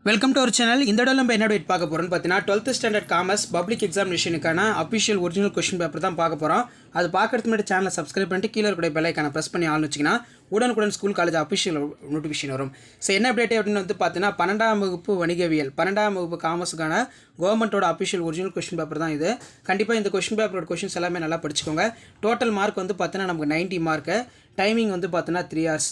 Welcome to our channel. இந்த இடம் நம்ம என்ன டேட் பார்க்க போகிறோம்னு பார்த்தீங்கன்னா 12th ஸ்டாண்டர்ட் காமர்ஸ் பப்ளிக் எக்ஸாமினேஷனுக்கான அஃபிஷியல் ஒரிஜினல் கொஸ்டின் பேப்பர் தான் பார்க்க போகிறோம். அது பார்க்கறதுக்கு முன்னாடி சேனலை சப்ஸ்கிரைப் பண்ணிட்டு கீழே இருக்கிற பெல் ஐக்கானை ப்ரெஸ் பண்ணி ஆள்னு வச்சிங்கன்னா உடனுக்குடன் ஸ்கூல் காலேஜ் அஃபிஷியல் நோட்டிஃபிகேஷன் வரும். ஸோ என்ன அப்டேட் அப்படின்னு வந்து பார்த்தீங்கன்னா 12ஆம் வகுப்பு வணிகவியல் 12ஆம் வகுப்பு காமர்ஸுக்கான கவர்மெண்ட்டோட அஃபிஷியல் ஒரிஜினல் கொஸ்டின் பேப்பர் தான் இது. கண்டிப்பாக இந்த கொஸ்டின் பேப்பரோட கொஸ்டின்ஸ் எல்லாமே நல்லா படிச்சுக்கோங்க. டோட்டல் மார்க் வந்து பார்த்தீங்கன்னா நமக்கு 90 மார்க்கு. டைமிங் வந்து பார்த்தீங்கன்னா 3 hours.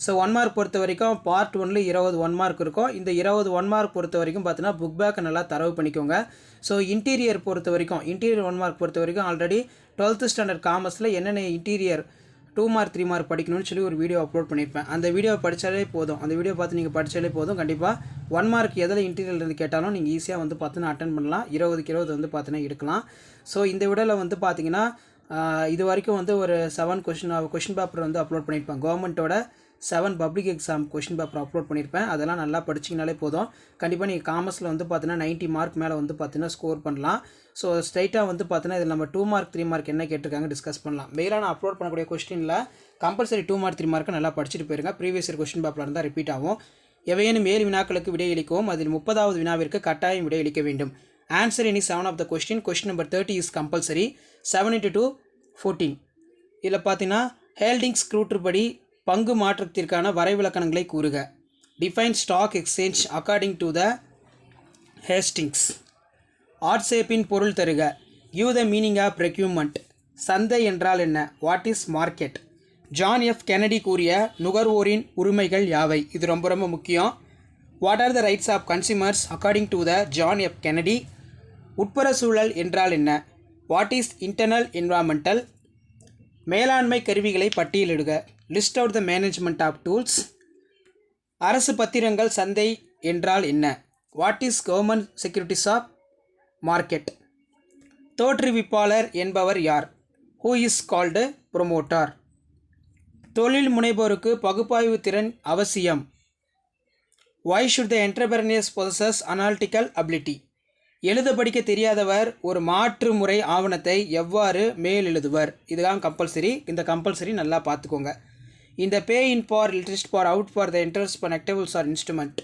ஸோ 1 மார்க் பொறுத்த வரைக்கும் பார்ட் 1ல் 20 1 மார்க் இருக்கும். இந்த 20 1 மார்க் பொறுத்த வரைக்கும் பார்த்தீங்கன்னா புக் பேக்கை நல்லா தரவு பண்ணிக்கோங்க. ஸோ இன்டீரியர் பொறுத்த வரைக்கும் இன்டீரியர் 1 மார்க் பொறுத்த வரைக்கும் ஆல்ரெடி 12th ஸ்டாண்டர்ட் காமர்ஸில் என்னென்ன இன்டீரியர் 2 மார்க் 3 மார்க் படிக்கணும்னு சொல்லி ஒரு வீடியோ அப்லோட் பண்ணியிருப்பேன். அந்த வீடியோ படித்தாலே போதும். அந்த வீடியோ பார்த்து நீங்கள் படித்தாலே போதும். கண்டிப்பாக 1 மார்க் எதில் இன்டீரியர் இருந்து கேட்டாலும் நீங்கள் ஈஸியாக வந்து பார்த்தீங்கன்னா அட்டன் பண்ணலாம். 20க்கு 20 வந்து பார்த்தீங்கன்னா எடுக்கலாம். ஸோ இந்த வீடியோவில் வந்து பார்த்தீங்கன்னா இது வரைக்கும் வந்து ஒரு 7 கொஷின் பேப்பர் வந்து அப்லோட் பண்ணியிருப்பேன். கவர்மெண்ட்டோட 7 public exam question paper upload பண்ணியிருப்பேன். அதெல்லாம் நல்லா படிச்சிங்கனாலே போதும். கண்டிப்பாக நீங்கள் காமர்ஸில் வந்து பார்த்தீங்கன்னா 90 மார்க் மேலே வந்து பார்த்தீங்கன்னா ஸ்கோர் பண்ணலாம். ஸோ ஸ்ட்ரைட்டாக வந்து பார்த்தீங்கன்னா இதில் நம்ம 2 மார்க் 3 மார்க் என்ன கேட்டிருக்காங்க டிஸ்கஸ் பண்ணலாம். மெயிலாக நான் அப்லோட் பண்ணக்கூடிய கொஸ்டினில் கம்பல்சரி 2 மார்க் 3 மார்க்கு நல்லா படிச்சுட்டு போயிருங்க. ப்ரீவியஸ் இயர் கொஸ்டின் பேப்பரில் இருந்தால் ரிப்பீட் ஆகும். எவையேனும் 7 வினாக்களுக்கு விடையளிக்கவும் அதில் 30வது வினாவிற்கு கட்டாயம் விடையளிக்க வேண்டும். Answer any 7 of the question. Question number 30 is compulsory. 7 × 2 14. இதில் பார்த்தீங்கன்னா ஹேல்டிங்ஸ் கூற்றுப்படி பங்கு மாற்றத்திற்கான வரைவிலக்கணங்களை கூறுக. Define stock exchange according to the Hastings. ஆட்சேப்பின் பொருள் தருக. Give the meaning of recruitment. சந்தை என்றால் என்ன? What is market? John F Kennedy கூறிய நுகர்வோரின் உரிமைகள் யாவை? இது ரொம்ப ரொம்ப முக்கியம். What are the rights of consumers according to the John F Kennedy? உட்புற சூழல் என்றால் என்ன? What is internal environmental? மேலாண்மை கருவிகளை பட்டியலிடுக. List out the management of tools. அரசு பத்திரங்கள் சந்தை என்றால் என்ன? What is government securities of market? தோற்றுவிப்பாளர் என்பவர் யார்? Who is called promoter? தொழில் முனைவோருக்கு பகுப்பாய்வு திறன் அவசியம். Why should the entrepreneurs possess analytical ability? எழுத படிக்க தெரியாதவர் ஒரு மாற்று முறை ஆவணத்தை எவ்வாறு மேல் எழுதுவர்? இதுதான் கம்பல்சரி. இந்த கம்பல்சரி நல்லா பார்த்துக்கோங்க. இந்த pay in for interest for out for the interest for negotiables or instrument.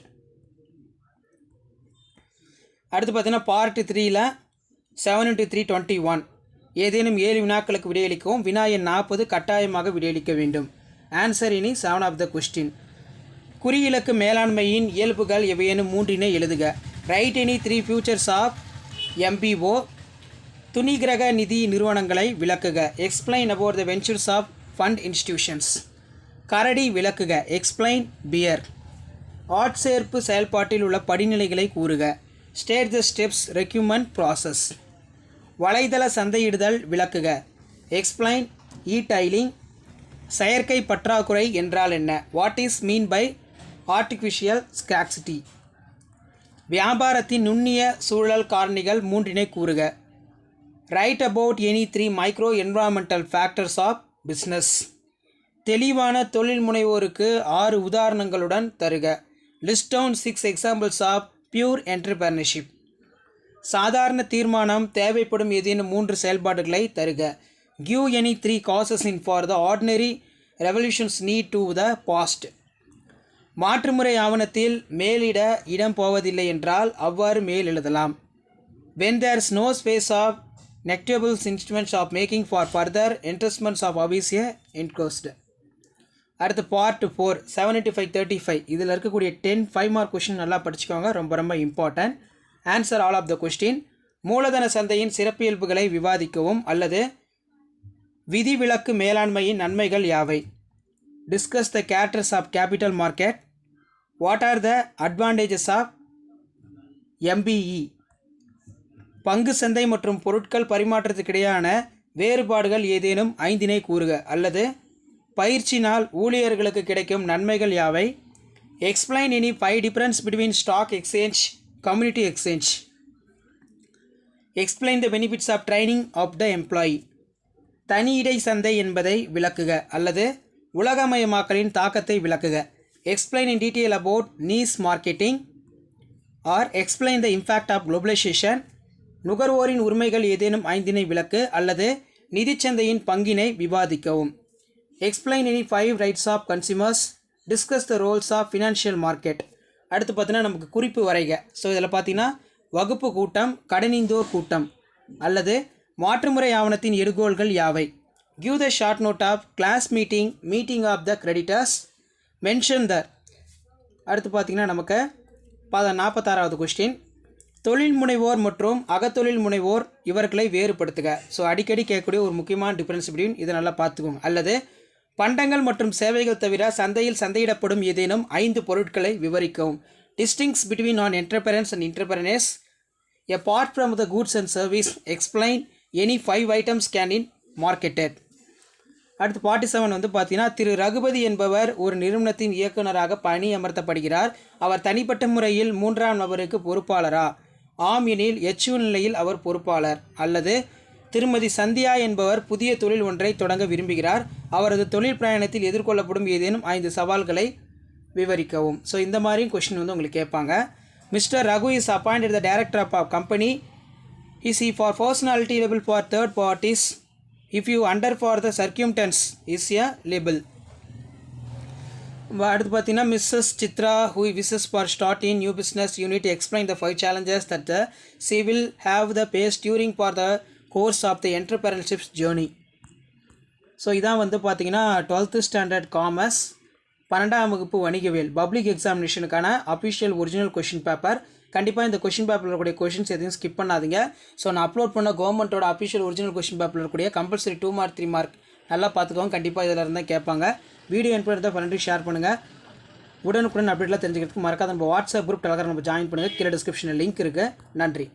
அடுத்து பார்த்தீங்கன்னா பார்ட் 3ல் 7 × 3 21. ஏதேனும் 7 வினாக்களுக்கு விடையளிக்கவும். வினா எண் 40 கட்டாயமாக விடையளிக்க வேண்டும். ஆன்சர் இனி 7 ஆஃப் த கொஸ்டின். குறியிலக்கு மேலாண்மையின் இயல்புகள் எவையேனும் 3 எழுதுக. Write any 3 futures of MBO. துணிகிரக நிதி நிறுவனங்களை விளக்குக. Explain about the ventures of fund institutions. கரடி விளக்குக. Explain bear. ஆட்சேர்ப்பு செயல்பாட்டில் உள்ள படிநிலைகளை கூறுக. State the steps recruitment process. வலைதள சந்தையிடுதல் விளக்குக. Explain tailing. செயற்கை பற்றாக்குறை என்றால் என்ன? What is mean by artificial scarcity? வியாபாரத்தின் நுண்ணிய சூழல் காரணிகள் 3 கூறுக. Write about any 3 micro environmental factors of business. தெளிவான தொழில் முனைவோருக்கு 6 உதாரணங்களுடன் தருக. List down 6 examples of pure entrepreneurship. சாதாரண தீர்மானம் தேவைப்படும் ஏதேனும் 3 செயல்பாடுகளை தருக. Give any 3 causes in for the ordinary revolutions need to the passed. மாற்றுமுறை ஆவணத்தில் மேலிட இடம் போவதில்லை என்றால் அவ்வாறு மேல் எழுதலாம். When there is no space of negotiables instruments of making for further endorsements of official enclosed. அடுத்து பார்ட் 4 7 × 5 35. இதில் இருக்கக்கூடிய 10 5 மார்க் கொஸ்டின் நல்லா படிச்சுக்கோங்க. ரொம்ப ரொம்ப important. Answer all of the question. மூலதன சந்தையின் சிறப்பியல்புகளை விவாதிக்கவும் அல்லது விதிவிலக்கு மேலாண்மையின் நன்மைகள் யாவை? Discuss the characters of capital market. What are the advantages of MBE? பங்கு சந்தை மற்றும் பொருட்கள் பரிமாற்றத்துக்கிடையான வேறுபாடுகள் ஏதேனும் 5 கூறுக. அல்லது பயிற்சினால் ஊழியர்களுக்கு கிடைக்கும் நன்மைகள் யாவை? Explain any 5 difference between stock exchange community exchange. Explain the benefits of training of the employee. தனியிடை சந்தை என்பதை விளக்குக. அல்லது உலகமயமாக்கலின் தாக்கத்தை விளக்குக. Explain in detail about niche marketing. Or explain the impact of globalisation. நுகர்வோரின் உரிமைகள் ஏதேனும் 5 விளக்கு. அல்லது நிதிச்சந்தையின் பங்கினை விவாதிக்கவும். Explain any 5 rights of consumers. Discuss the roles of financial market. அடுத்து பார்த்தீங்கன்னா நமக்கு குறிப்பு வரைக. ஸோ இதில் பார்த்தீங்கன்னா வகுப்பு கூட்டம், கடனிந்தோர் கூட்டம் அல்லது மாற்றுமுறை ஆவணத்தின் எடுகோள்கள் யாவை? Give the short note of class meeting, meeting of the creditors, mention the. அடுத்து பார்த்தீங்கன்னா நமக்கு 46வது கொஸ்டின், தொழில் முனைவோர் மற்றும் அகத்தொழில் முனைவோர் இவர்களை வேறுபடுத்துக. ஸோ அடிக்கடி கேட்கக்கூடிய ஒரு முக்கியமான டிஃபரன்ஸ் பிட்வீன், இதை நல்லா பார்த்துக்கோங்க. அல்லது பண்டங்கள் மற்றும் சேவைகள் தவிர சந்தையில் சந்தையிடப்படும் ஏதேனும் 5 பொருட்களை விவரிக்கவும். Distinguish between an enterprise and entrepreneurs. apart from the goods and service, explain any 5 items can in marketed. அடுத்து 47 வந்து பார்த்தீங்கன்னா, திரு ரகுபதி என்பவர் ஒரு நிறுவனத்தின் இயக்குநராக பணி அமர்த்தப்படுகிறார். அவர் தனிப்பட்ட முறையில் 3ஆம் நபருக்கு பொறுப்பாளரா? ஆம் எனில் HU நிலையில் அவர் பொறுப்பாளர். அல்லது திருமதி சந்தியா என்பவர் புதிய தொழில் ஒன்றை தொடங்க விரும்புகிறார். அவரது தொழில் பிரயாணத்தில் எதிர்கொள்ளப்படும் ஏதேனும் 5 சவால்களை விவரிக்கவும். ஸோ இந்த மாதிரியும் கொஷின் வந்து உங்களுக்கு கேட்பாங்க. Mister Raghu is appointed the director of company. Is he for personality label for third parties? If you under for the circumstance is a label. அடுத்து பார்த்தீங்கன்னா, Mrs Chitra who wishes for starting new business, you need to explain the 5 challenges that she will have the face during for the course of the entrepreneurship journey. So இதான் வந்து பார்த்தீங்கன்னா 12th standard commerce 12ஆம் வகுப்பு வணிகவியல் public எக்ஸாமினேஷனுக்கான official original question paper. கண்டிப்பாக இந்த question பேப்பரில் இருக்கக்கூடிய கொஷின்ஸ் எதையும் ஸ்கிப் பண்ணாதீங்க. ஸோ நான் அப்லோட் பண்ண கவர்மெண்ட்டோட அஃபிஷியல் ஒரிஜினல் கொஷின் பேப்பரில் இருக்கக்கூடிய கம்பல்சரி 2 மார்க் 3 மார்க் நல்லா பார்த்துக்கோங்க. கண்டிப்பாக இதில் இருந்தால் கேட்பாங்க. வீடியோ இன்ஃபோ இருந்தால் ஃப்ரெண்டுக்கு ஷேர் பண்ணுங்கள். உடனுக்குடன் அப்டேட்லாம் தெரிஞ்சுக்கிறதுக்கு மறக்காத நம்ம வாட்ஸ்அப் குரூப் டெலகிராம் நம்ம ஜாயின் பண்ணுங்கள். கீழே டிஸ்கிரிப்ஷனில் லிங்க் இருக்குது. நன்றி.